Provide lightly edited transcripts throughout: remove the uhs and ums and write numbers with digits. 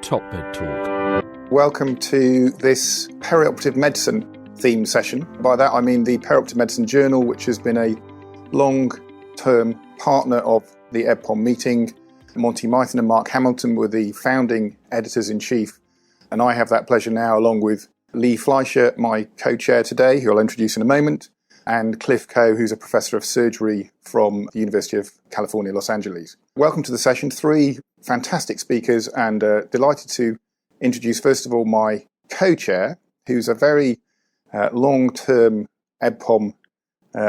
Top Bed Talk. Welcome to this Perioperative Medicine theme session. By that I mean the Perioperative Medicine Journal, which has been a long-term partner of the EBPOM meeting. Monty Mython and Mark Hamilton were the founding editors-in-chief, and I have that pleasure now, along with Lee Fleisher, my co-chair today, who I'll introduce in a moment, and Cliff Coe, who's a professor of surgery from the University of California, Los Angeles. Welcome to the session. Three fantastic speakers, and delighted to introduce, first of all, my co-chair, who's a very long-term EBPOM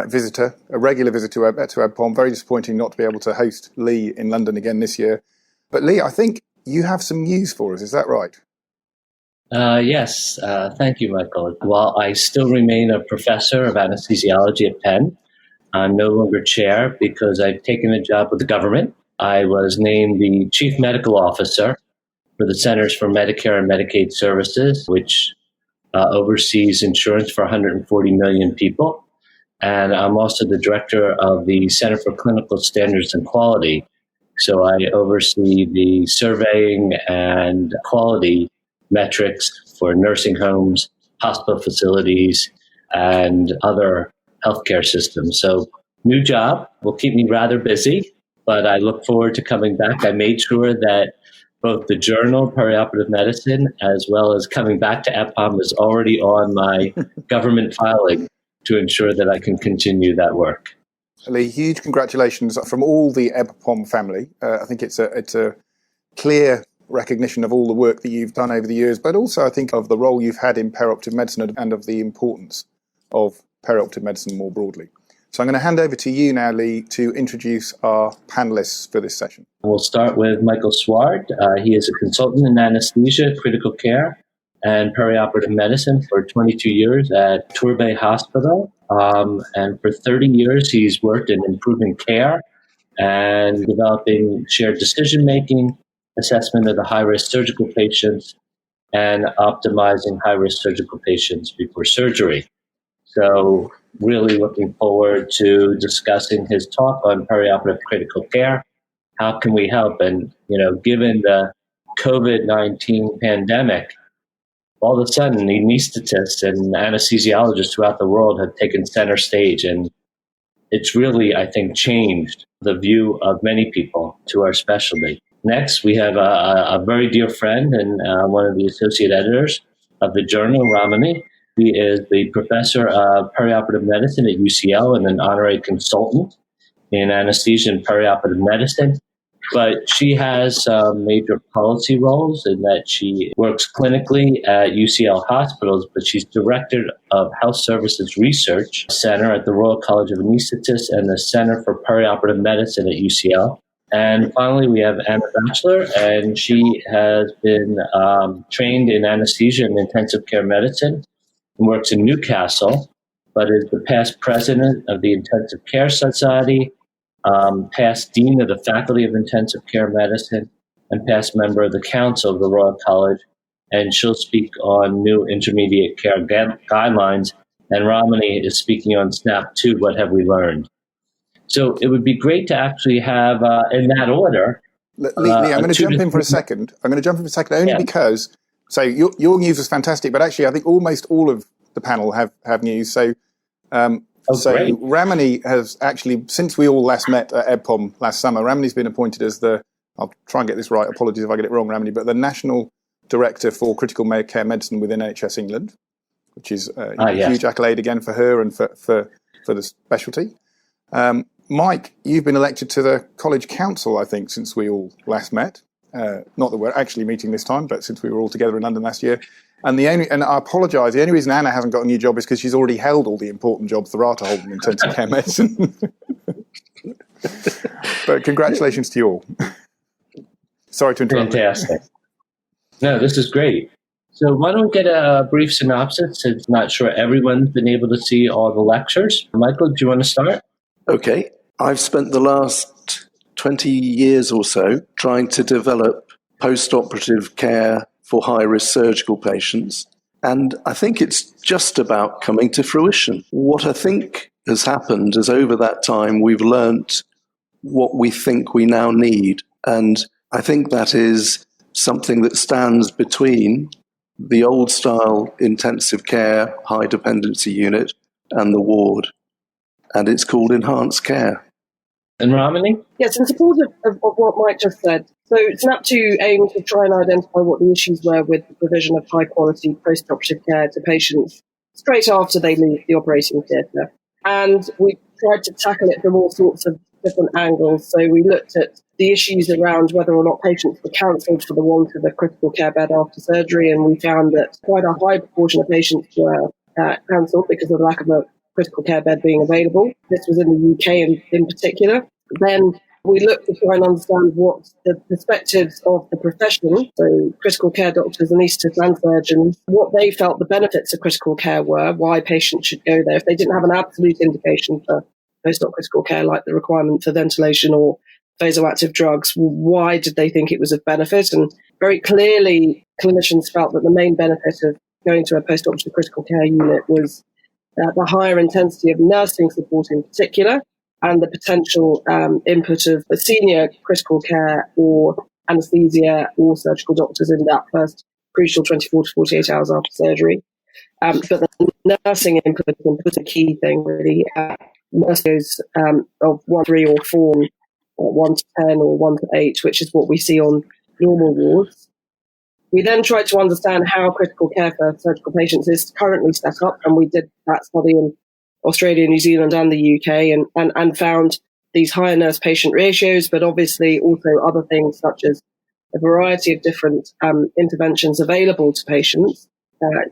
visitor, a regular visitor to EBPOM. Very disappointing not to be able to host Lee in London again this year. But Lee, I think you have some news for us, is that right? Yes, thank you, Michael. While I still remain a professor of anesthesiology at Penn, I'm no longer chair because I've taken a job with the government. I was named the Chief Medical Officer for the Centers for Medicare and Medicaid Services, which oversees insurance for 140 million people. And I'm also the director of the Center for Clinical Standards and Quality. So I oversee the surveying and quality metrics for nursing homes, hospital facilities, and other healthcare systems. So new job will keep me rather busy, but I look forward to coming back. I made sure that both the journal, Perioperative Medicine, as well as coming back to EBPOM is already on my government filing to ensure that I can continue that work. Lee, huge congratulations from all the EBPOM family. I think it's a clear recognition of all the work that you've done over the years, but also I think of the role you've had in perioperative medicine and of the importance of perioperative medicine more broadly. So I'm going to hand over to you now, Lee, to introduce our panelists for this session. We'll start with Michael Swart. He is a consultant in anesthesia, critical care, and perioperative medicine for 22 years at Torbay Hospital. And for 30 years, he's worked in improving care and developing shared decision-making, assessment of the high-risk surgical patients, and optimizing high-risk surgical patients before surgery. So really looking forward to discussing his talk on perioperative critical care. How can we help? And, given the COVID-19 pandemic, all of a sudden, the anaesthetists and anesthesiologists throughout the world have taken center stage. And it's really, I think, changed the view of many people to our specialty. Next, we have a very dear friend and one of the associate editors of the journal, Ramani. He is the professor of perioperative medicine at UCL and an honorary consultant in anesthesia and perioperative medicine. But she has some major policy roles in that she works clinically at UCL hospitals, but she's director of Health Services Research Center at the Royal College of Anaesthetists and the Center for Perioperative Medicine at UCL. And finally, we have Anna Batchellor, and she has been trained in anesthesia and intensive care medicine and works in Newcastle, but is the past president of the Intensive Care Society, past dean of the Faculty of Intensive Care Medicine, and past member of the Council of the Royal College. And she'll speak on new intermediate care guidelines. And Ramani is speaking on SNAP 2, What Have We Learned? So it would be great to actually have, in that order. Lee, I'm going to jump in for a second. Only because, so your news was fantastic, but actually I think almost all of the panel have news. So great. Ramani has actually, since we all last met at EBPOM last summer, Ramani's been appointed as I'll try and get this right, apologies if I get it wrong, Ramani, but the National Director for Critical Care Medicine within NHS England, which is a huge accolade again for her and for the specialty. Mike, you've been elected to the College Council, I think, since we all last met. Not that we're actually meeting this time, but since we were all together in London last year. And I apologise, the only reason Anna hasn't got a new job is because she's already held all the important jobs there are to hold in intensive care medicine. But congratulations to you all. Sorry to interrupt. Fantastic. No, this is great. So why don't we get a brief synopsis, since I'm not sure everyone's been able to see all the lectures. Michael, do you want to start? Okay. I've spent the last 20 years or so trying to develop postoperative care for high-risk surgical patients, and I think it's just about coming to fruition. What I think has happened is over that time we've learnt what we think we now need, and I think that is something that stands between the old style intensive care high dependency unit and the ward. And it's called enhanced care. And Ramani? Yes, in support of what Mike just said. So SNAP2 aimed to try and identify what the issues were with the provision of high-quality post-operative care to patients straight after they leave the operating theatre. And we tried to tackle it from all sorts of different angles. So we looked at the issues around whether or not patients were cancelled for the want of a critical care bed after surgery, and we found that quite a high proportion of patients were cancelled because of the lack of a critical care bed being available. This was in the UK in particular. Then we looked to try and understand what the perspectives of the profession, so critical care doctors, anaesthetists and surgeons, what they felt the benefits of critical care were, why patients should go there. If they didn't have an absolute indication for post-op critical care, like the requirement for ventilation or vasoactive drugs, why did they think it was of benefit? And very clearly, clinicians felt that the main benefit of going to a post-operative critical care unit was the higher intensity of nursing support in particular, and the potential input of a senior critical care or anaesthesia or surgical doctors in that first crucial 24 to 48 hours after surgery. But the nursing input was a key thing, really. Nurses of 1, 3 or 4, or 1 to 10 or 1 to 8, which is what we see on normal wards. We then tried to understand how critical care for surgical patients is currently set up, and we did that study in Australia, New Zealand and the UK, and found these higher nurse-patient ratios, but obviously also other things such as a variety of different interventions available to patients,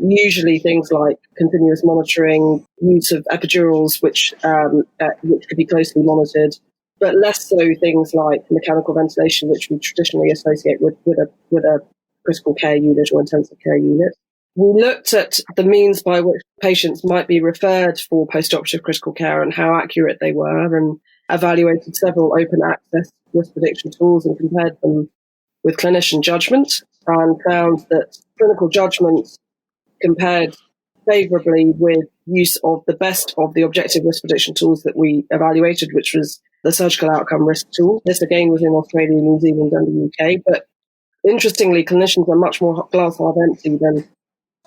usually things like continuous monitoring, use of epidurals, which could be closely monitored, but less so things like mechanical ventilation, which we traditionally associate with a critical care unit or intensive care unit. We looked at the means by which patients might be referred for post-operative critical care and how accurate they were, and evaluated several open access risk prediction tools and compared them with clinician judgment, and found that clinical judgment compared favourably with use of the best of the objective risk prediction tools that we evaluated, which was the surgical outcome risk tool. This again was in Australia, New Zealand and the UK, but interestingly, clinicians are much more glass half empty than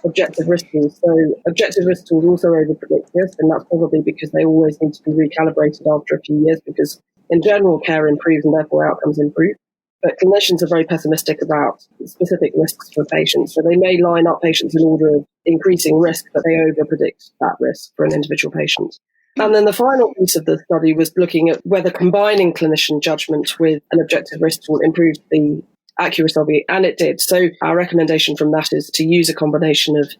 objective risk tools. So objective risk tools also overpredict risk, and that's probably because they always need to be recalibrated after a few years, because in general care improves and therefore outcomes improve. But clinicians are very pessimistic about specific risks for patients. So they may line up patients in order of increasing risk, but they overpredict that risk for an individual patient. And then the final piece of the study was looking at whether combining clinician judgment with an objective risk tool improved the accuracy of it, and it did. So our recommendation from that is to use a combination of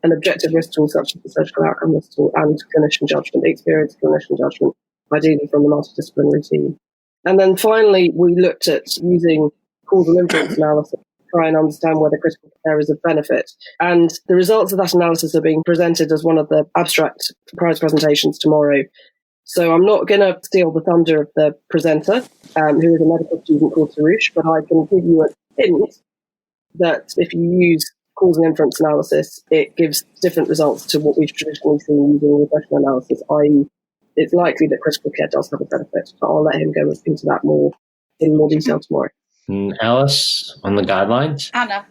an objective risk tool such as the surgical outcome risk tool and clinician judgment, experienced clinician judgment, ideally from the multidisciplinary team. And then finally, we looked at using causal inference analysis to try and understand whether critical care is of benefit. And the results of that analysis are being presented as one of the abstract prize presentations tomorrow. So I'm not going to steal the thunder of the presenter, who is a medical student called Sarush, but I can give you a hint that if you use causal inference analysis, it gives different results to what we've traditionally seen using regression analysis, i.e. it's likely that critical care does have a benefit, but I'll let him go into that in more detail tomorrow. And Alice, on the guidelines? Anna,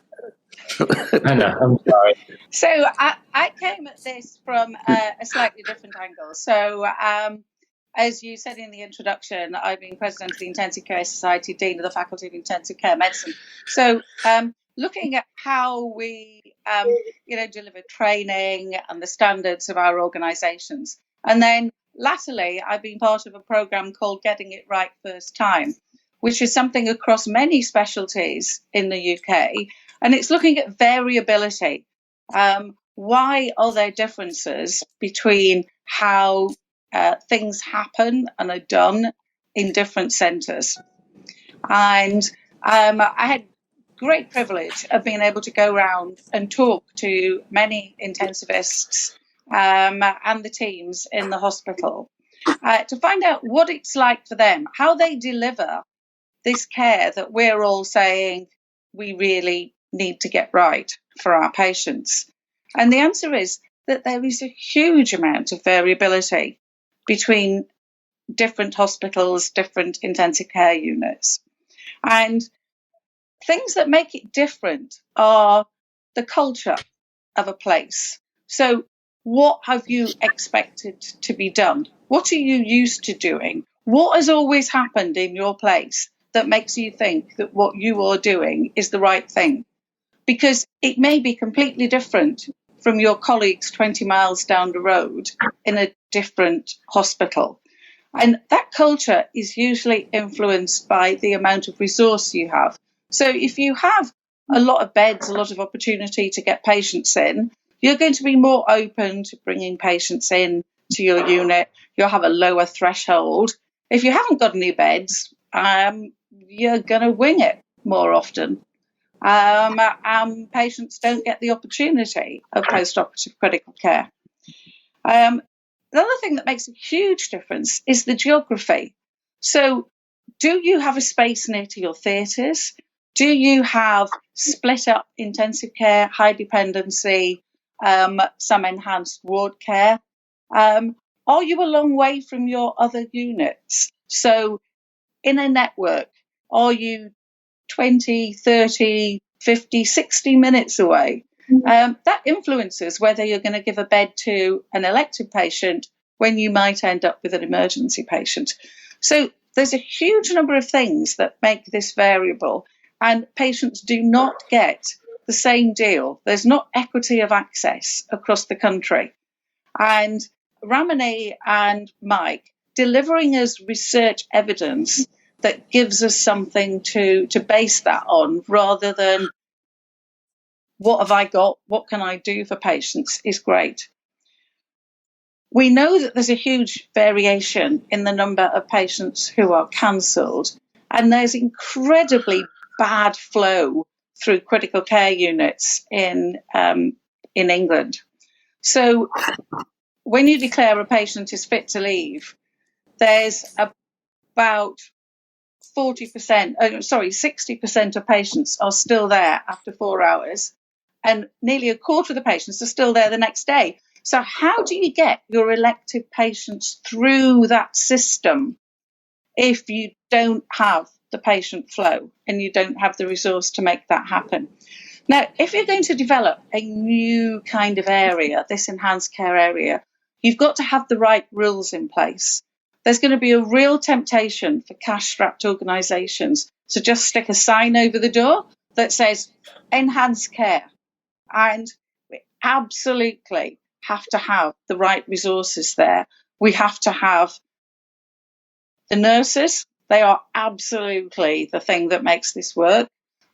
I'm sorry. So I came at this from a slightly different angle. So as you said in the introduction, I've been president of the Intensive Care Society, dean of the Faculty of Intensive Care Medicine. So looking at how we deliver training and the standards of our organisations. And then latterly, I've been part of a programme called Getting It Right First Time, which is something across many specialties in the UK. And it's looking at variability. Why are there differences between how things happen and are done in different centres? And I had great privilege of being able to go around and talk to many intensivists and the teams in the hospital to find out what it's like for them, how they deliver this care that we're all saying we really need to get right for our patients. And the answer is that there is a huge amount of variability between different hospitals, different intensive care units. And things that make it different are the culture of a place. So what have you expected to be done? What are you used to doing? What has always happened in your place that makes you think that what you are doing is the right thing? Because it may be completely different from your colleagues 20 miles down the road in a different hospital. And that culture is usually influenced by the amount of resource you have. So if you have a lot of beds, a lot of opportunity to get patients in, you're going to be more open to bringing patients in to your unit. You'll have a lower threshold. If you haven't got any beds, you're going to wing it more often. Patients don't get the opportunity of postoperative critical care. The other thing that makes a huge difference is the geography. So do you have a space near to your theatres? Do you have split up intensive care, high dependency, some enhanced ward care? Are you a long way from your other units? So in a network, are you 20, 30, 50, 60 minutes away? That influences whether you're going to give a bed to an elective patient when you might end up with an emergency patient. So there's a huge number of things that make this variable, and patients do not get the same deal. There's not equity of access across the country. And Ramani and Mike delivering us research evidence that gives us something to base that on, rather than what have I got, what can I do for patients, is great. We know that there's a huge variation in the number of patients who are cancelled, and there's incredibly bad flow through critical care units in England. So when you declare a patient is fit to leave, there's about 60% of patients are still there after 4 hours, and nearly a quarter of the patients are still there the next day. So how do you get your elective patients through that system if you don't have the patient flow and you don't have the resource to make that happen? Now, if you're going to develop a new kind of area, this enhanced care area, you've got to have the right rules in place. There's going to be a real temptation for cash-strapped organisations to just stick a sign over the door that says enhanced care. And we absolutely have to have the right resources there. We have to have the nurses. They are absolutely the thing that makes this work.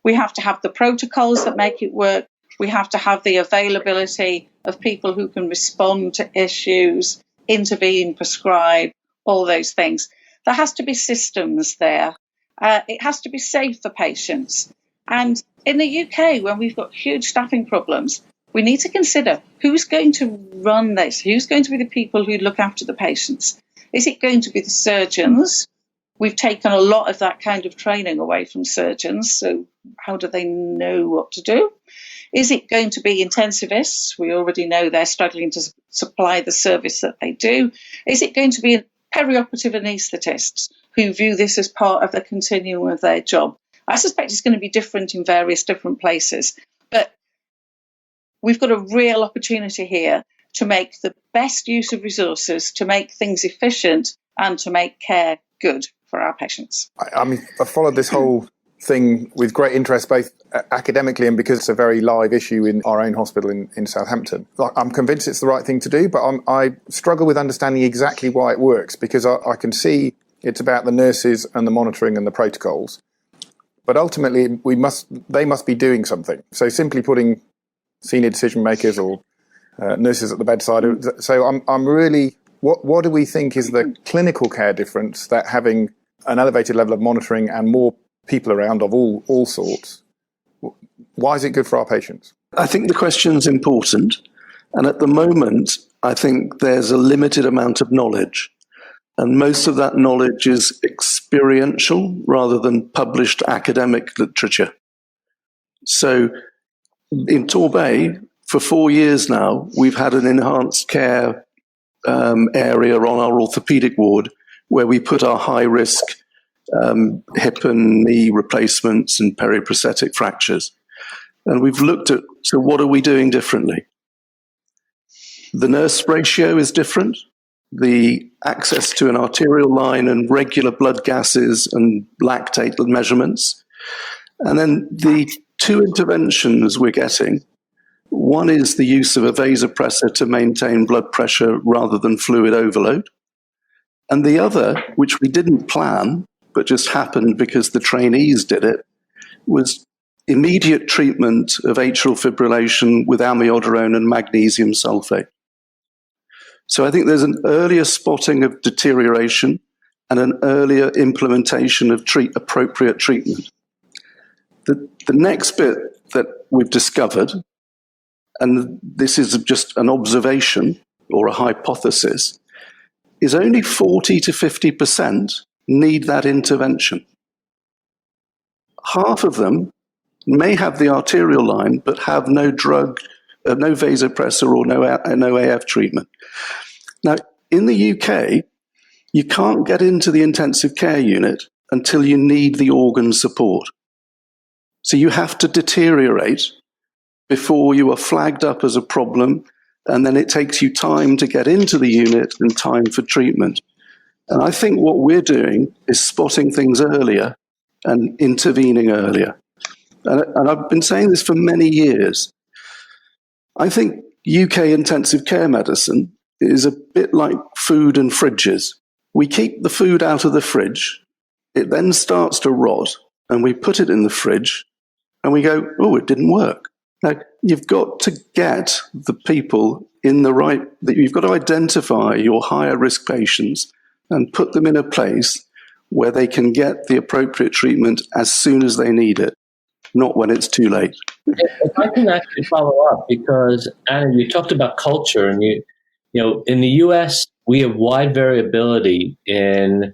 We have to have the protocols that make it work. We have to have the availability of people who can respond to issues, intervene, prescribe, all those things. There has to be systems there. It has to be safe for patients. And in the UK, when we've got huge staffing problems, we need to consider who's going to run this, who's going to be the people who look after the patients. Is it going to be the surgeons? We've taken a lot of that kind of training away from surgeons, so how do they know what to do? Is it going to be intensivists? We already know they're struggling to supply the service that they do. Is it going to be perioperative anaesthetists who view this as part of the continuum of their job? I suspect it's going to be different in various different places, but we've got a real opportunity here to make the best use of resources, to make things efficient, and to make care good for our patients. I mean, I followed this whole thing with great interest, both academically and because it's a very live issue in our own hospital in Southampton. I'm convinced it's the right thing to do, but I struggle with understanding exactly why it works, because I can see it's about the nurses and the monitoring and the protocols. But ultimately, they must be doing something. So simply putting senior decision makers or nurses at the bedside. So I'm really, what do we think is the clinical care difference that having an elevated level of monitoring and more people around of all sorts, why is it good for our patients? I think the question's important. And at the moment, I think there's a limited amount of knowledge. And most of that knowledge is experiential rather than published academic literature. So in Torbay, for 4 years now, we've had an enhanced care area on our orthopaedic ward where we put our high-risk hip and knee replacements and periprosthetic fractures. And we've looked at, so what are we doing differently? The nurse ratio is different. The access to an arterial line and regular blood gases and lactate measurements. And then the two interventions we're getting, one is the use of a vasopressor to maintain blood pressure rather than fluid overload. And the other, which we didn't plan, but just happened because the trainees did it, was immediate treatment of atrial fibrillation with amiodarone and magnesium sulfate. So I think there's an earlier spotting of deterioration and an earlier implementation of appropriate treatment. The next bit that we've discovered, and this is just an observation or a hypothesis, is only 40 to 50% need that intervention. Half of them may have the arterial line but have no drug, no vasopressor or no AF treatment. Now, in the UK, you can't get into the intensive care unit until you need the organ support. So you have to deteriorate before you are flagged up as a problem, and then it takes you time to get into the unit and time for treatment. And I think what we're doing is spotting things earlier and intervening earlier. And I've been saying this for many years. I think UK intensive care medicine is a bit like food and fridges. We keep the food out of the fridge, it then starts to rot, and we put it in the fridge, and we go, oh, it didn't work. Now, you've got to get the people in the right, you've got to identify your higher risk patients and put them in a place where they can get the appropriate treatment as soon as they need it, not when it's too late. If I can actually follow up, because Anna, you talked about culture, and you know, in the US, we have wide variability in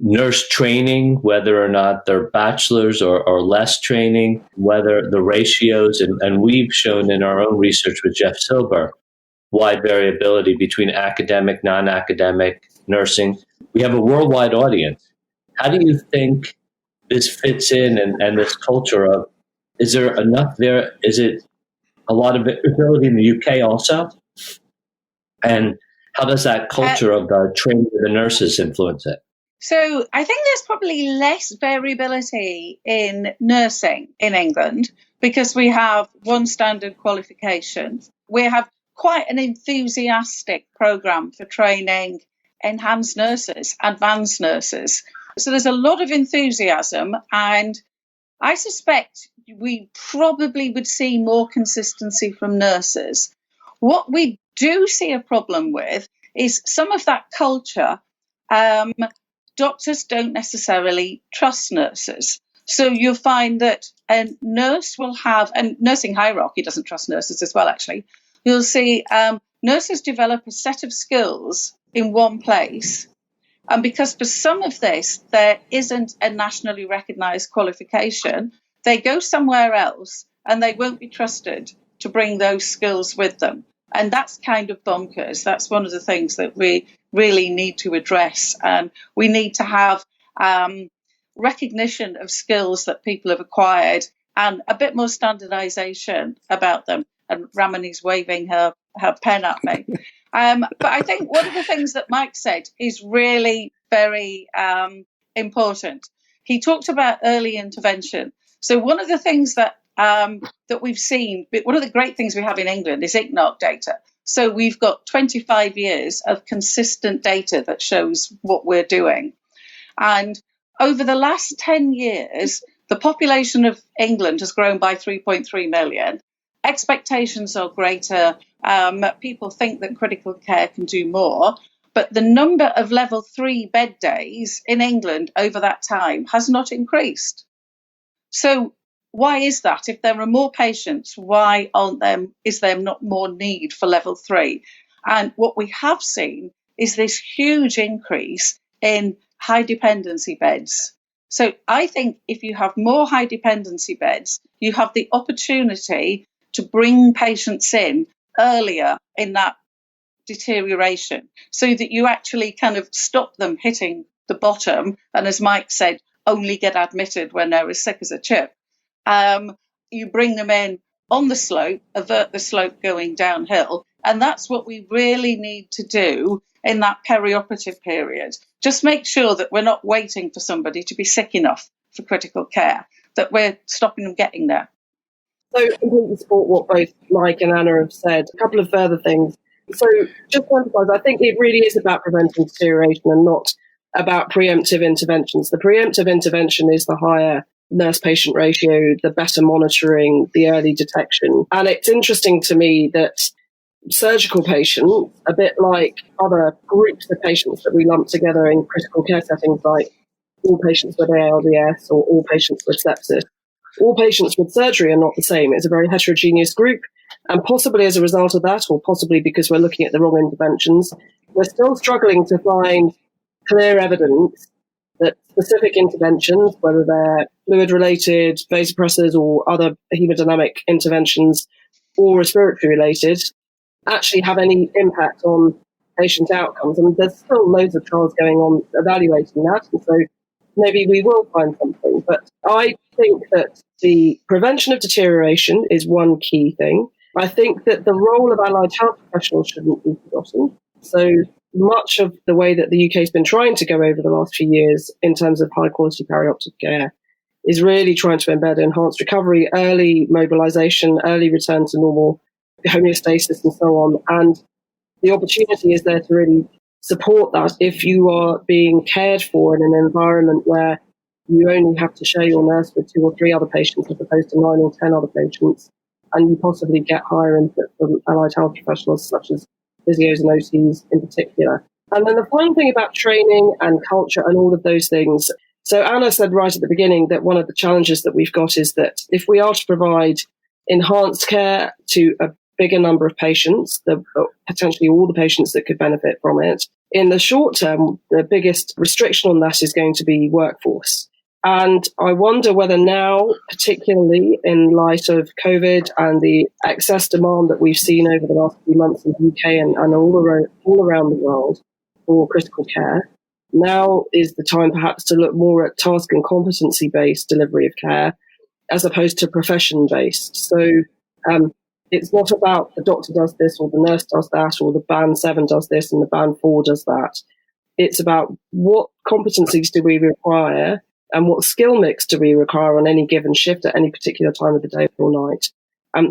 nurse training, whether or not they're bachelors or less training, whether the ratios, and we've shown in our own research with Jeff Silber, wide variability between academic, non-academic nursing. We have a worldwide audience. How do you think this fits in and this culture of, is there enough there? Is it a lot of variability in the UK also? And how does that culture of the training of the nurses influence it? So I think there's probably less variability in nursing in England because we have one standard qualification. We have quite an enthusiastic programme for training enhanced nurses, advanced nurses. So there's a lot of enthusiasm, and I suspect we probably would see more consistency from nurses. What we do see a problem with is some of that culture. Doctors don't necessarily trust nurses. So you'll find that a nurse will have, and nursing hierarchy doesn't trust nurses as well, actually. You'll see nurses develop a set of skills in one place. And because for some of this, there isn't a nationally recognised qualification, they go somewhere else and they won't be trusted to bring those skills with them. And that's kind of bonkers. That's one of the things that we really need to address. And we need to have recognition of skills that people have acquired and a bit more standardisation about them. And Ramani's waving her pen at me. But I think one of the things that Mike said is really very important. He talked about early intervention. So one of the things that we've seen, one of the great things we have in England is ICNOC data. So we've got 25 years of consistent data that shows what we're doing. And over the last 10 years, the population of England has grown by 3.3 million. Expectations are greater. People think that critical care can do more. But the number of level 3 bed days in England over that time has not increased. So why is that? If there are more patients, why is there not more need for level 3? And what we have seen is this huge increase in high dependency beds. So I think if you have more high dependency beds, you have the opportunity to bring patients in earlier in that deterioration so that you actually kind of stop them hitting the bottom and, as Mike said, only get admitted when they're as sick as a chip. You bring them in on the slope, avert the slope going downhill. And that's what we really need to do in that perioperative period. Just make sure that we're not waiting for somebody to be sick enough for critical care, that we're stopping them getting there. So completely support what both Mike and Anna have said. A couple of further things. So just to emphasize, I think it really is about preventing deterioration and not about preemptive interventions. The preemptive intervention is the higher nurse-patient ratio, the better monitoring, the early detection. And it's interesting to me that surgical patients, a bit like other groups of patients that we lump together in critical care settings, like all patients with ALDS or all patients with sepsis, all patients with surgery are not the same. It's a very heterogeneous group. And possibly as a result of that, or possibly because we're looking at the wrong interventions, we're still struggling to find clear evidence that specific interventions, whether they're fluid-related, vasopressors, or other hemodynamic interventions, or respiratory-related, actually have any impact on patient outcomes. And there's still loads of trials going on evaluating that, and so maybe we will find something. But I think that the prevention of deterioration is one key thing. I think that the role of allied health professionals shouldn't be forgotten. So much of the way that the UK has been trying to go over the last few years in terms of high quality perioperative care is really trying to embed enhanced recovery, early mobilisation, early return to normal homeostasis and so on. And the opportunity is there to really support that if you are being cared for in an environment where you only have to share your nurse with 2 or 3 other patients as opposed to 9 or 10 other patients, and you possibly get higher input from allied health professionals such as physios and OTs in particular. And then the final thing about training and culture and all of those things. So Anna said right at the beginning that one of the challenges that we've got is that if we are to provide enhanced care to a bigger number of patients, potentially all the patients that could benefit from it, in the short term, the biggest restriction on that is going to be workforce. And I wonder whether now, particularly in light of COVID and the excess demand that we've seen over the last few months in the UK and all around the world for critical care, now is the time perhaps to look more at task and competency-based delivery of care as opposed to profession-based. So it's not about the doctor does this or the nurse does that or the band 7 does this and the band 4 does that. It's about what competencies do we require and what skill mix do we require on any given shift at any particular time of the day or night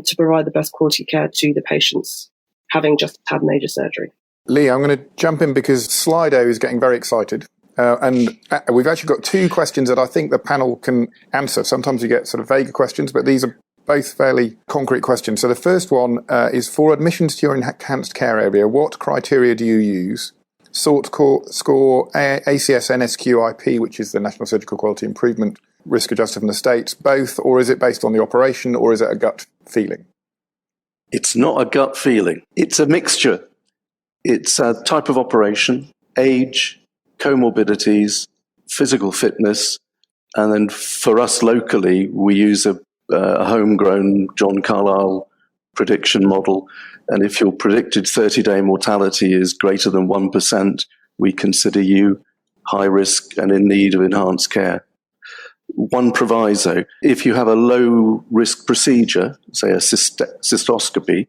to provide the best quality care to the patients having just had major surgery. Lee, I'm going to jump in because Slido is getting very excited. And we've actually got 2 questions that I think the panel can answer. Sometimes you get sort of vague questions, but these are both fairly concrete questions. So the first one is, for admissions to your enhanced care area, what criteria do you use? Score ACS NSQIP, which is the National Surgical Quality Improvement Risk Adjusted from the States, both, or is it based on the operation, or is it a gut feeling? It's not a gut feeling. It's a mixture. It's a type of operation, age, comorbidities, physical fitness, and then for us locally, we use a homegrown John Carlisle prediction model. And if your predicted 30-day mortality is greater than 1%, we consider you high risk and in need of enhanced care. One proviso: if you have a low risk procedure, say a cystoscopy,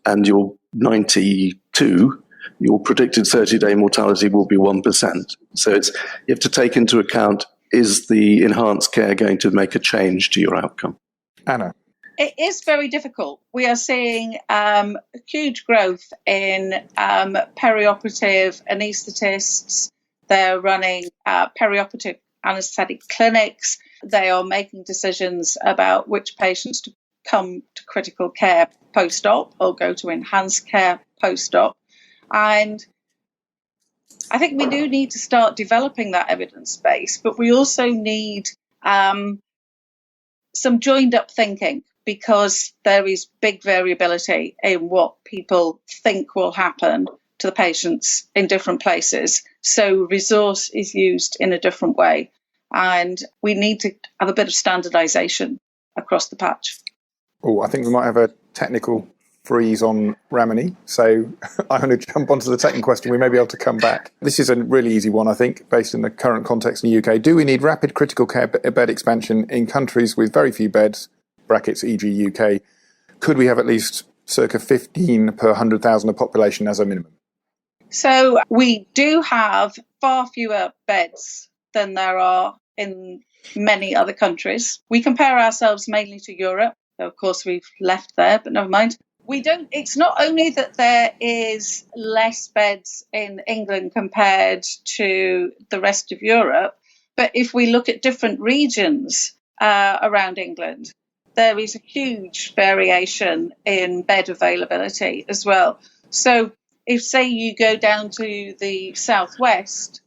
and you're 92, your predicted 30-day mortality will be 1%. So you have to take into account, is the enhanced care going to make a change to your outcome? Anna? It is very difficult. We are seeing huge growth in perioperative anaesthetists. They're running perioperative anaesthetic clinics. They are making decisions about which patients to come to critical care post-op or go to enhanced care post-op. And I think we do need to start developing that evidence base, but we also need some joined-up thinking, because there is big variability in what people think will happen to the patients in different places. So resource is used in a different way. And we need to have a bit of standardisation across the patch. Oh, I think we might have a technical freeze on Ramani, so I'm going to jump onto the second question. We may be able to come back. This is a really easy one, I think, based in the current context in the UK. Do we need rapid critical care bed expansion in countries with very few beds, brackets e.g. UK? Could we have at least circa 15 per 100,000 of population as a minimum? So we do have far fewer beds than there are in many other countries. We compare ourselves mainly to Europe. Of course, we've left there, but never mind. It's not only that there is less beds in England compared to the rest of Europe, but if we look at different regions around England, there is a huge variation in bed availability as well. So if, say, you go down to the southwest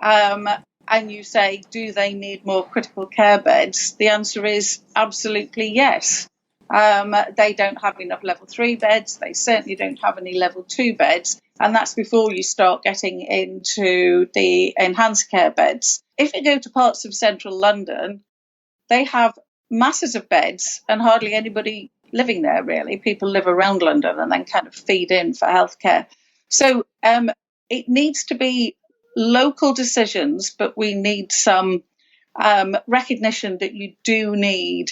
and you say, do they need more critical care beds? The answer is absolutely yes. They don't have enough level 3 beds. They certainly don't have any level 2 beds. And that's before you start getting into the enhanced care beds. If you go to parts of central London, they have masses of beds and hardly anybody living there, really. People live around London and then kind of feed in for healthcare. So it needs to be local decisions, but we need some recognition that you do need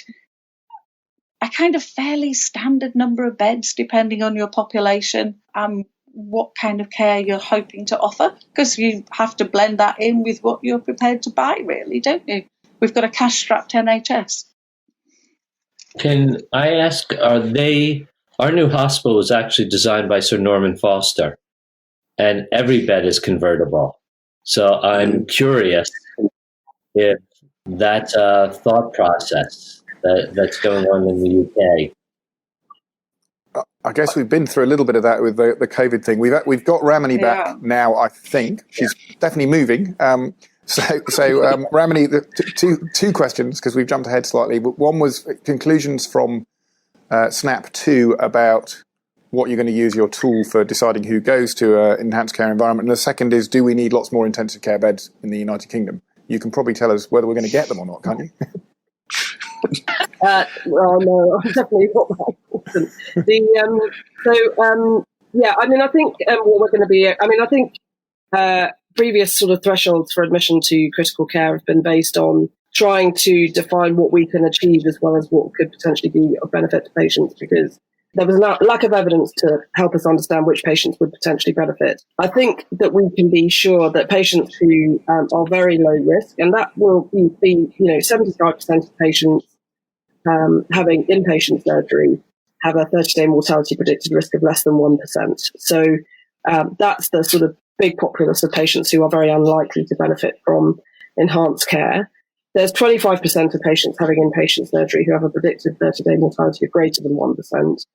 a kind of fairly standard number of beds depending on your population and what kind of care you're hoping to offer, because you have to blend that in with what you're prepared to buy, really, don't you? We've got a cash-strapped NHS. Can I ask, our new hospital was actually designed by Sir Norman Foster, and every bed is convertible. So I'm curious if that thought process that's going on in the UK. I guess we've been through a little bit of that with the COVID thing. We've got Ramani back now, I think. She's definitely moving. So Ramani, two questions, because we've jumped ahead slightly. But one was conclusions from SNAP 2 about what you're going to use your tool for deciding who goes to an enhanced care environment. And the second is, do we need lots more intensive care beds in the United Kingdom? You can probably tell us whether we're going to get them or not, can't you? Well, no, I'm definitely not that important. I think what we're going to be, I think previous sort of thresholds for admission to critical care have been based on trying to define what we can achieve as well as what could potentially be of benefit to patients, because there was a lack of evidence to help us understand which patients would potentially benefit. I think that we can be sure that patients who are very low risk, and that will be 75% of patients having inpatient surgery have a 30-day mortality predicted risk of less than 1%. So that's the sort of big populace of patients who are very unlikely to benefit from enhanced care. There's 25% of patients having inpatient surgery who have a predicted 30-day mortality of greater than 1%.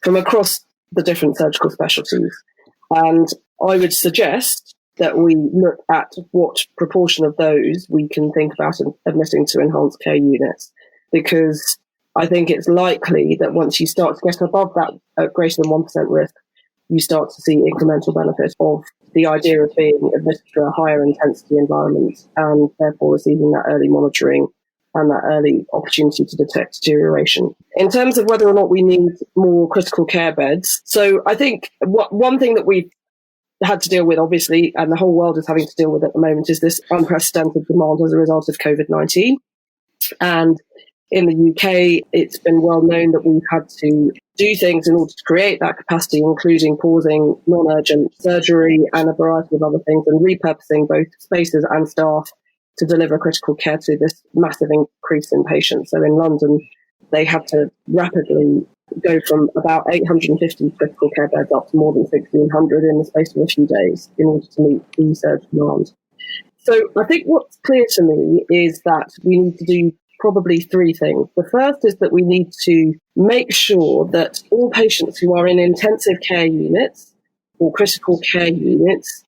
From across the different surgical specialties. And I would suggest that we look at what proportion of those we can think about admitting to enhanced care units, because I think it's likely that once you start to get above that greater than 1% risk, you start to see incremental benefit of the idea of being admitted to a higher intensity environment and therefore receiving that early monitoring and that early opportunity to detect deterioration. In terms of whether or not we need more critical care beds, so I think one thing that we've had to deal with, obviously, and the whole world is having to deal with at the moment, is this unprecedented demand as a result of COVID-19. And in the UK, it's been well known that we've had to do things in order to create that capacity, including pausing non-urgent surgery and a variety of other things, and repurposing both spaces and staff to deliver critical care to this massive increase in patients. So in London, they had to rapidly go from about 850 critical care beds up to more than 1,600 in the space of a few days in order to meet the surge demand. So I think what's clear to me is that we need to do probably three things. The first is that we need to make sure that all patients who are in intensive care units or critical care units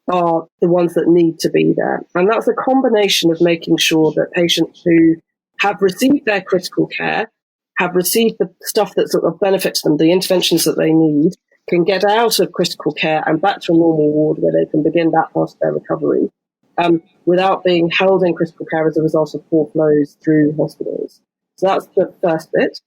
are the ones that need to be there. And that's a combination of making sure that patients who have received their critical care, have received the stuff that sort of benefits them, the interventions that they need, can get out of critical care and back to a normal ward where they can begin that part of their recovery without being held in critical care as a result of poor flows through hospitals. So that's the first bit.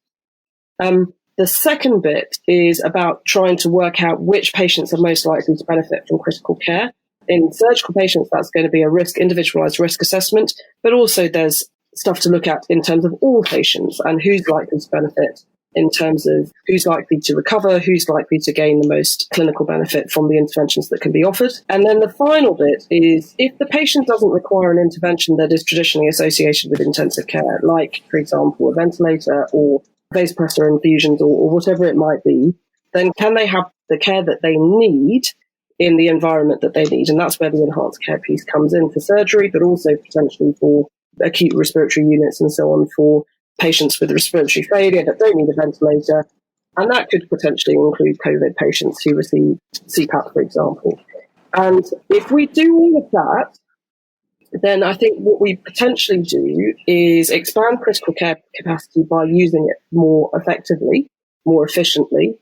The second bit is about trying to work out which patients are most likely to benefit from critical care. In surgical patients, that's going to be a individualized risk assessment, but also there's stuff to look at in terms of all patients and who's likely to benefit in terms of who's likely to recover, who's likely to gain the most clinical benefit from the interventions that can be offered. And then the final bit is if the patient doesn't require an intervention that is traditionally associated with intensive care, like, for example, a ventilator or vasopressor infusions or whatever it might be, then can they have the care that they need in the environment that they need? And that's where the enhanced care piece comes in for surgery, but also potentially for acute respiratory units and so on for patients with respiratory failure that don't need a ventilator. And that could potentially include COVID patients who receive CPAP, for example. And if we do all of that, then I think what we potentially do is expand critical care capacity by using it more effectively, more efficiently.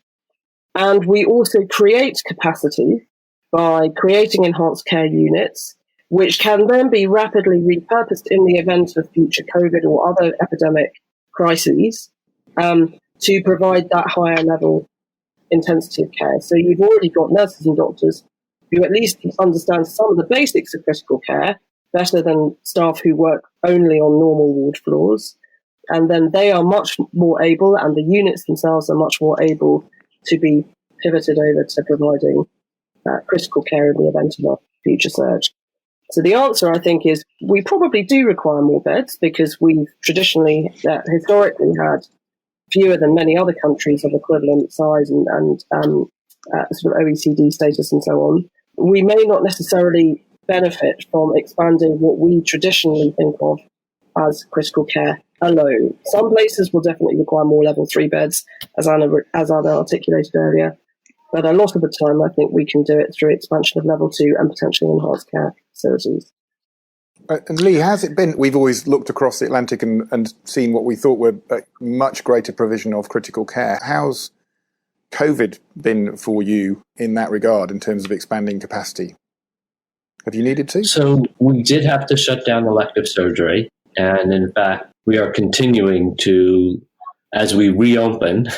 And we also create capacity by creating enhanced care units, which can then be rapidly repurposed in the event of future COVID or other epidemic crises to provide that higher level intensity of care. So you've already got nurses and doctors who at least understand some of the basics of critical care better than staff who work only on normal ward floors. And then they are much more able, and the units themselves are much more able to be pivoted over to providing critical care in the event of a future surge. So the answer, I think, is we probably do require more beds because we've traditionally, historically had fewer than many other countries of equivalent size and sort of OECD status and so on. We may not necessarily benefit from expanding what we traditionally think of as critical care alone. Some places will definitely require more level 3 beds, as Anna articulated earlier. But a lot of the time, I think we can do it through expansion of level 2 and potentially enhanced care facilities. And Lee, has it been, we've always looked across the Atlantic and seen what we thought were a much greater provision of critical care. How's COVID been for you in that regard in terms of expanding capacity? Have you needed to? So we did have to shut down elective surgery. And in fact, we are continuing to, as we reopen,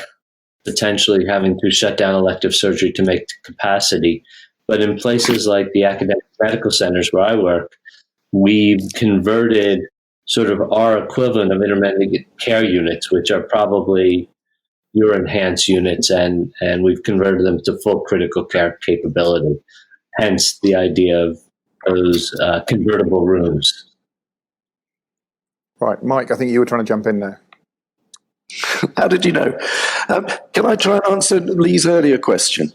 potentially having to shut down elective surgery to make capacity. But in places like the academic medical centers where I work, we've converted sort of our equivalent of intermediate care units, which are probably your enhanced units, and we've converted them to full critical care capability. Hence the idea of those convertible rooms. Right. Mike, I think you were trying to jump in there. How did you know? Can I try and answer Lee's earlier question?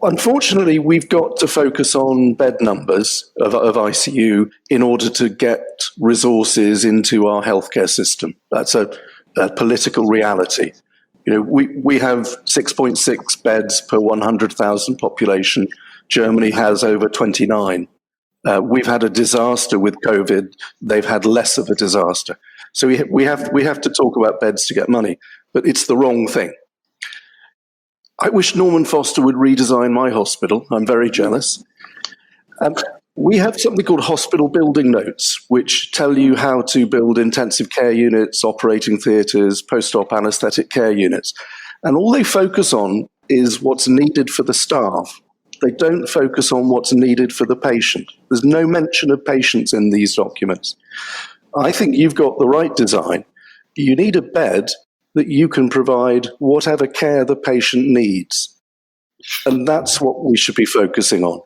Unfortunately, we've got to focus on bed numbers of ICU in order to get resources into our healthcare system. That's a political reality. You know, we have 6.6 beds per 100,000 population. Germany has over 29. We've had a disaster with COVID. They've had less of a disaster. So we have to talk about beds to get money, but it's the wrong thing. I wish Norman Foster would redesign my hospital. I'm very jealous. We have something called hospital building notes, which tell you how to build intensive care units, operating theatres, post-op anaesthetic care units. And all they focus on is what's needed for the staff. They don't focus on what's needed for the patient. There's no mention of patients in these documents. I think you've got the right design. You need a bed that you can provide whatever care the patient needs. And that's what we should be focusing on.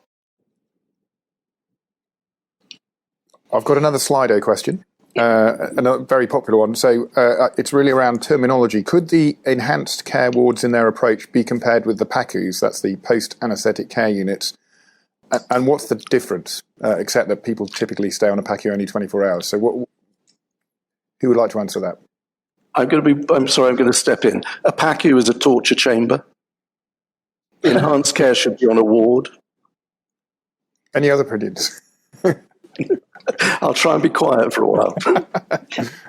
I've got another Slido question, and a very popular one. So it's really around terminology. Could the enhanced care wards in their approach be compared with the Pakus, that's the post-anaesthetic care units? And what's the difference, except that people typically stay on a PACU only 24 hours? So who would like to answer that? I'm going to step in. A PACU is a torture chamber. Enhanced care should be on a ward. Any other opinions? I'll try and be quiet for a while.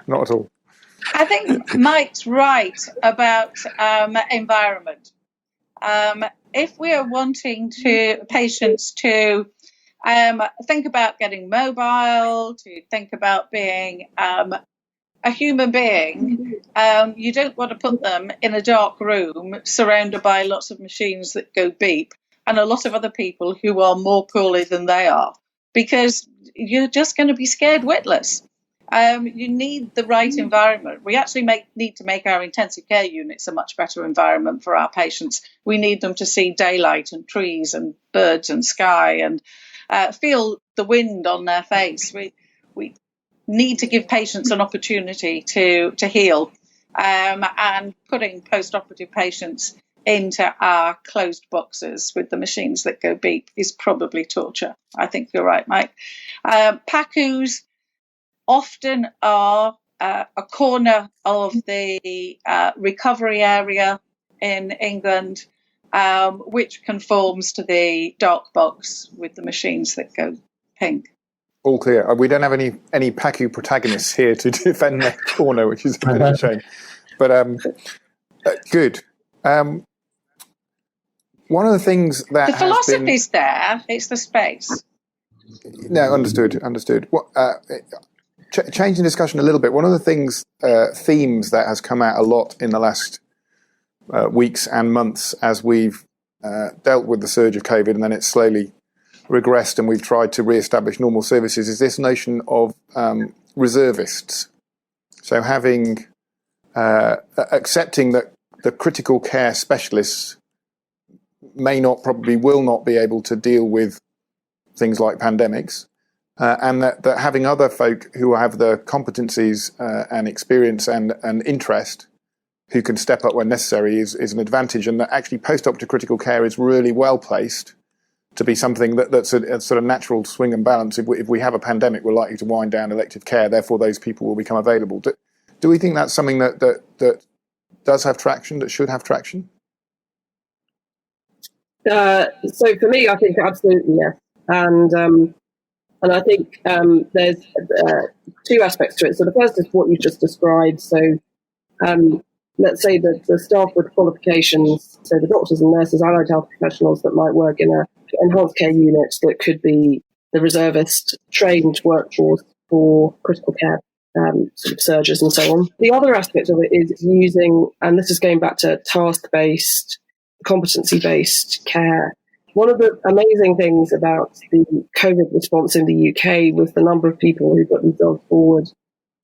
Not at all. I think Mike's right about environment. If we are wanting patients to think about getting mobile, to think about being a human being, you don't want to put them in a dark room surrounded by lots of machines that go beep and a lot of other people who are more poorly than they are, because you're just going to be scared witless. You need the right environment. We actually need to make our intensive care units a much better environment for our patients. We need them to see daylight and trees and birds and sky and feel the wind on their face. We need to give patients an opportunity to heal, and putting post-operative patients into our closed boxes with the machines that go beep is probably torture. I think you're right, Mike. Pakus often are a corner of the recovery area in England, which conforms to the dark box with the machines that go pink. All clear. We don't have any Paku protagonists here to defend their corner, which is a bit of a shame. But good. One of the things that the philosophy's there, it's the space. No, understood. What, changing discussion a little bit, one of the things, themes that has come out a lot in the last weeks and months as we've dealt with the surge of COVID and then it's slowly regressed and we've tried to re-establish normal services is this notion of reservists. So having, accepting that the critical care specialists probably will not be able to deal with things like pandemics, and that having other folk who have the competencies and experience and interest who can step up when necessary is an advantage, and that actually post-operative critical care is really well placed to be something that's a sort of natural swing and balance. If we have a pandemic, we're likely to wind down elective care, therefore those people will become available. Do we think that's something that does have traction, that should have traction? So for me, I think absolutely yes. And I think there's two aspects to it. So the first is what you just described. So let's say that the staff with qualifications, so the doctors and nurses, allied health professionals that might work in an enhanced care unit that could be the reservist trained workforce for critical care, sort of surgeons and so on. The other aspect of it is using, and this is going back to task-based, competency-based care. One of the amazing things about the COVID response in the UK was the number of people who got themselves forward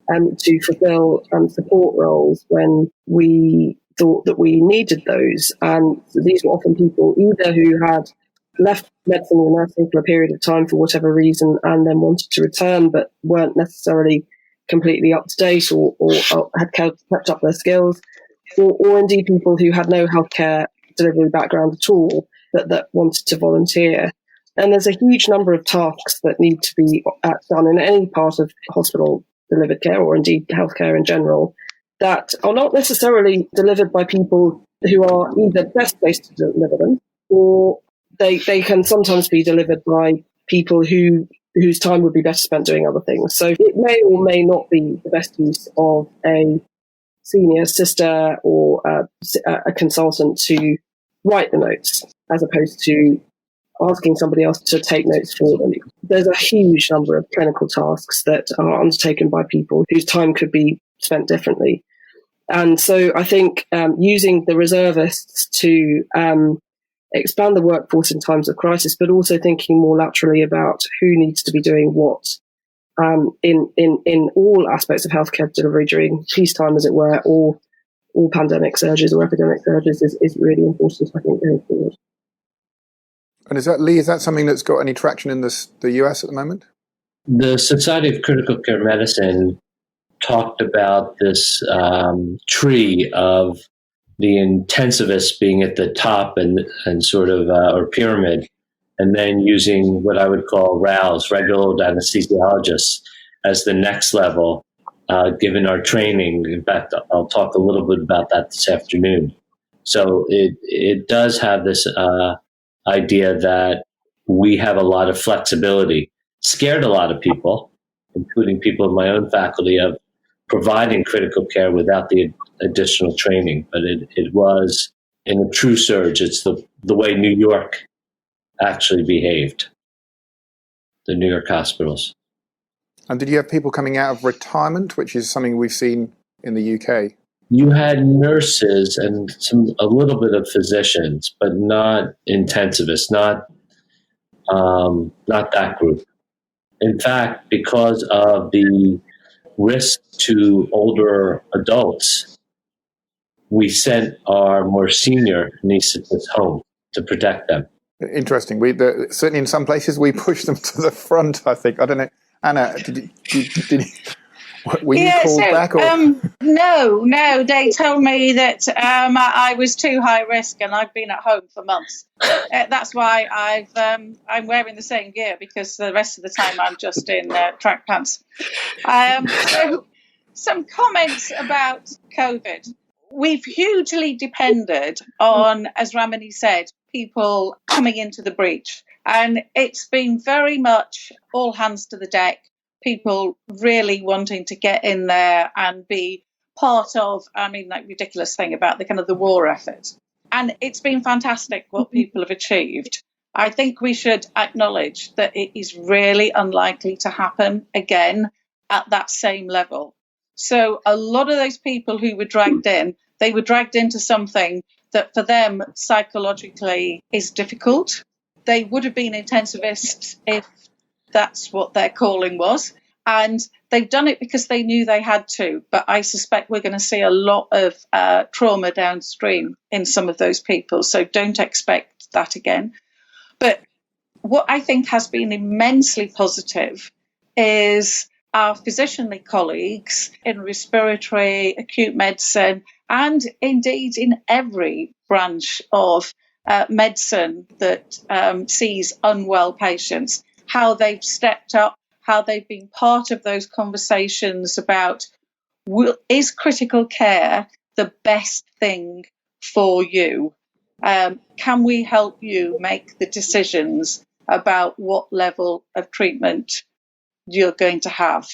to fulfill support roles when we thought that we needed those. And these were often people either wwho had left medicine or nursing for a period of time for whatever reason and then wanted to return but weren't necessarily completely up to date or had kept up their skills, or indeed people who had no healthcare delivery background at all that wanted to volunteer. And there's a huge number of tasks that need to be done in any part of hospital delivered care, or indeed healthcare in general, that are not necessarily delivered by people who are either best placed to deliver them, or they can sometimes be delivered by people whose time would be better spent doing other things. So it may or may not be the best use of a senior sister or a consultant to write the notes, as opposed to asking somebody else to take notes for them. There's a huge number of clinical tasks that are undertaken by people whose time could be spent differently. And so I think using the reservists to expand the workforce in times of crisis, but also thinking more laterally about who needs to be doing what in all aspects of healthcare delivery during peacetime, as it were, or all pandemic surges or epidemic surges is really important, I think, going forward. And is that something that's got any traction in the US at the moment? The Society of Critical Care Medicine talked about this tree of the intensivists being at the top and sort of, or pyramid, and then using what I would call RALs, regular old anesthesiologists, as the next level, given our training. In fact, I'll talk a little bit about that this afternoon. So it does have this idea that we have a lot of flexibility. Scared a lot of people, including people in my own faculty, of providing critical care without the additional training. But it was, in a true surge, it's the way New York actually behaved, the New York hospitals. And did you have people coming out of retirement, which is something we've seen in the UK? You had nurses and a little bit of physicians, but not intensivists, not that group. In fact, because of the risk to older adults, we sent our more senior anaesthetists home to protect them. Interesting. Certainly in some places we pushed them to the front, I think. I don't know. Anna, were you called back? Or? No. They told me that I was too high risk, and I've been at home for months. That's why I'm wearing the same gear, because the rest of the time I'm just in track pants. So some comments about COVID. We've hugely depended on, as Ramani said, people coming into the breach. And it's been very much all hands to the deck, people really wanting to get in there and be part of, that ridiculous thing about the kind of the war effort. And it's been fantastic what people have achieved. I think we should acknowledge that it is really unlikely to happen again at that same level. So a lot of those people who were dragged in, they were dragged into something that for them psychologically is difficult. They would have been intensivists if that's what their calling was. And they've done it because they knew they had to. But I suspect we're going to see a lot of trauma downstream in some of those people. So don't expect that again. But what I think has been immensely positive is our physicianly colleagues in respiratory, acute medicine, and indeed in every branch of medicine that sees unwell patients, how they've stepped up, how they've been part of those conversations about, is critical care the best thing for you? Can we help you make the decisions about what level of treatment you're going to have?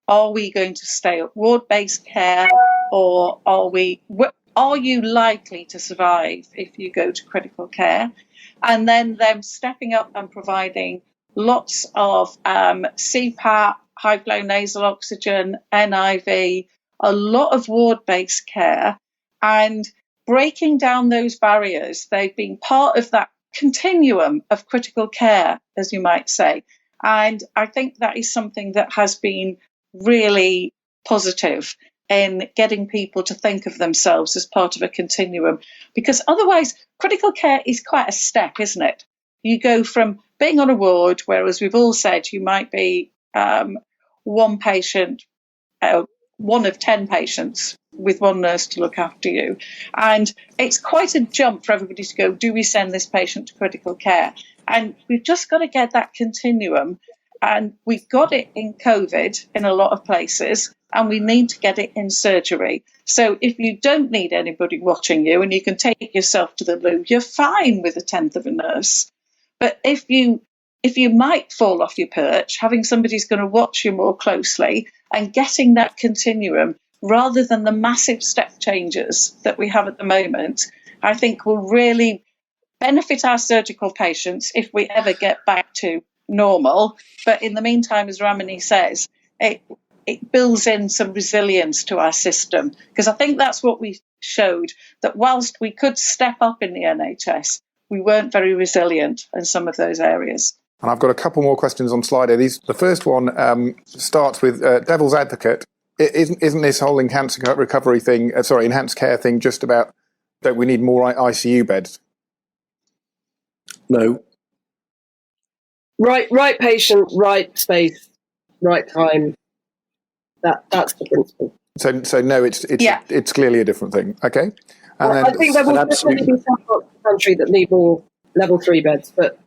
Are we going to stay at ward-based care, or are you likely to survive if you go to critical care? And then them stepping up and providing lots of CPAP, high-flow nasal oxygen, NIV, a lot of ward-based care, and breaking down those barriers. They've been part of that continuum of critical care, as you might say. And I think that is something that has been really positive in getting people to think of themselves as part of a continuum. Because otherwise, critical care is quite a step, isn't it? You go from being on a ward, where, as we've all said, you might be one patient, one of 10 patients with one nurse to look after you. And it's quite a jump for everybody to go, do we send this patient to critical care? And we've just got to get that continuum. And we got it in COVID in a lot of places, and we need to get it in surgery. So if you don't need anybody watching you and you can take yourself to the loo, you're fine with a tenth of a nurse. But if you might fall off your perch, having somebody who's going to watch you more closely and getting that continuum rather than the massive step changes that we have at the moment, I think will really benefit our surgical patients if we ever get back to normal. But in the meantime, as Ramani says, it builds in some resilience to our system, because I think that's what we showed, that whilst we could step up in the NHS, we weren't very resilient in some of those areas. And I've got a couple more questions on slide here. The first one starts with devil's advocate. Isn't this whole enhanced recovery thing, enhanced care thing, just about, don't we need more ICU beds? No. Right patient, right space, right time. That's the principle. So no, it's clearly a different thing. Okay. And then, I think there will definitely be some parts of the country that need more level 3 beds, but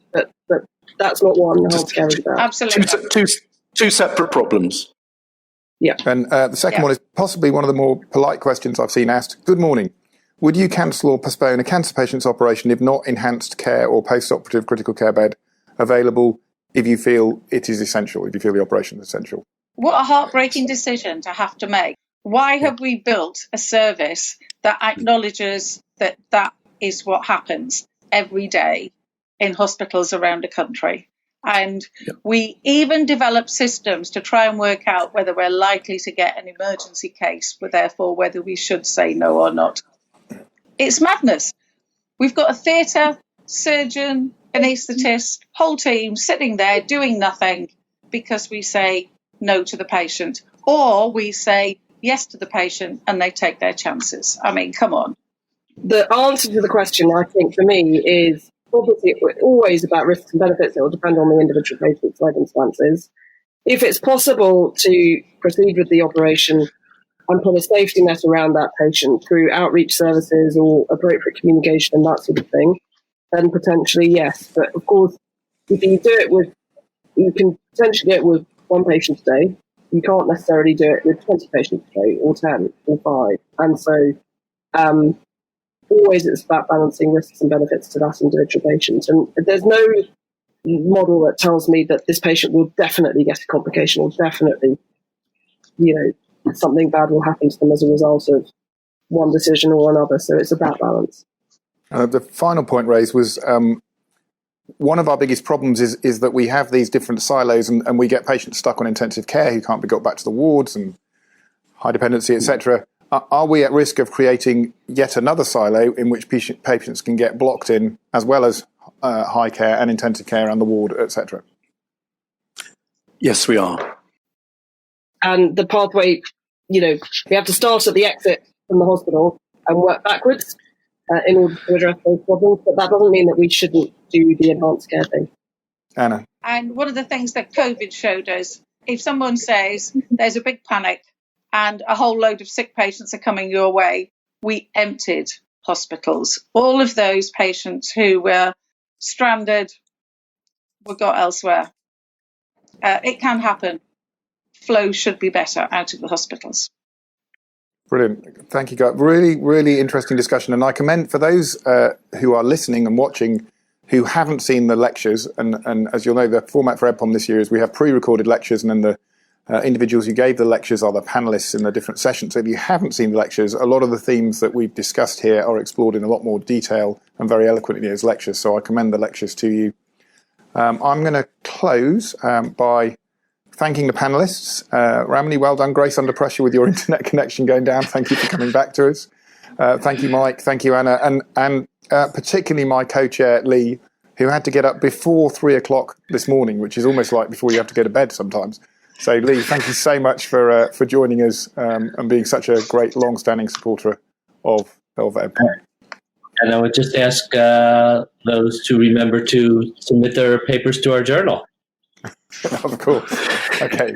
that's not what I'm healthcare about. Absolutely. Two separate problems. Yeah. And the second one is possibly one of the more polite questions I've seen asked. Good morning. Would you cancel or postpone a cancer patient's operation if not enhanced care or post-operative critical care bed available if you feel it is essential, if you feel the operation is essential? What a heartbreaking decision to have to make. Why have we built a service that acknowledges that that is what happens every day in hospitals around the country? And we even develop systems to try and work out whether we're likely to get an emergency case, but therefore whether we should say no or not. It's madness. We've got a theatre, surgeon, anaesthetist, whole team sitting there doing nothing because we say no to the patient, or we say yes to the patient and they take their chances. I mean, come on. The answer to the question, I think, for me is obviously always about risks and benefits. It will depend on the individual patient's circumstances. If it's possible to proceed with the operation and put a safety net around that patient through outreach services or appropriate communication and that sort of thing, then potentially yes. But of course, if you do it with, you can potentially do it with one patient a day. You can't necessarily do it with 20 patients a day or 10 or 5. And so always it's about balancing risks and benefits to that individual patient. And there's no model that tells me that this patient will definitely get a complication or definitely, something bad will happen to them as a result of one decision or another. So it's about balance. The final point raised was one of our biggest problems is that we have these different silos and we get patients stuck on intensive care who can't be got back to the wards and high dependency, etc. Are we at risk of creating yet another silo in which patients can get blocked in, as well as high care and intensive care and the ward, etc.? Yes, we are. And the pathway, we have to start at the exit from the hospital and work backwards in order to address those problems. But that doesn't mean that we shouldn't do the advanced care thing. Anna. And one of the things that COVID showed us, if someone says there's a big panic and a whole load of sick patients are coming your way, we emptied hospitals. All of those patients who were stranded were got elsewhere. It can happen. Flow should be better out of the hospitals. Brilliant. Thank you, guys. Really, really interesting discussion. And I commend for those who are listening and watching who haven't seen the lectures, and as you'll know, the format for EBPOM this year is we have pre-recorded lectures, and then the individuals who gave the lectures are the panelists in the different sessions. So if you haven't seen the lectures, a lot of the themes that we've discussed here are explored in a lot more detail and very eloquently as lectures. So I commend the lectures to you. I'm going to close by thanking the panelists. Ramani, well done. Grace under pressure with your internet connection going down. Thank you for coming back to us. Thank you, Mike. Thank you, Anna. And particularly my co-chair, Lee, who had to get up before 3 o'clock this morning, which is almost like before you have to go to bed sometimes. So, Lee, thank you so much for joining us and being such a great, long-standing supporter of EBPOM. And I would just ask those to remember to submit their papers to our journal. Of course. Okay.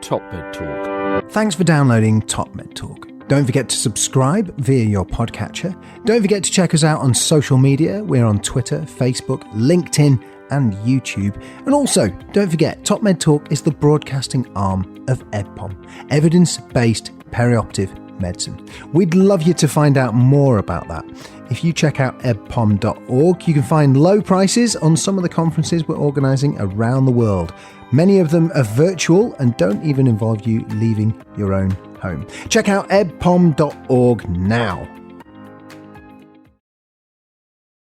Top Med Talk. Thanks for downloading Top Med Talk. Don't forget to subscribe via your podcatcher. Don't forget to check us out on social media. We're on Twitter, Facebook, LinkedIn, and YouTube. And also, don't forget, Top Med Talk is the broadcasting arm of EBPOM, Evidence-Based Perioperative Medicine. We'd love you to find out more about that. If you check out ebpom.org, you can find low prices on some of the conferences we're organising around the world. Many of them are virtual and don't even involve you leaving your own home. Check out ebpom.org now.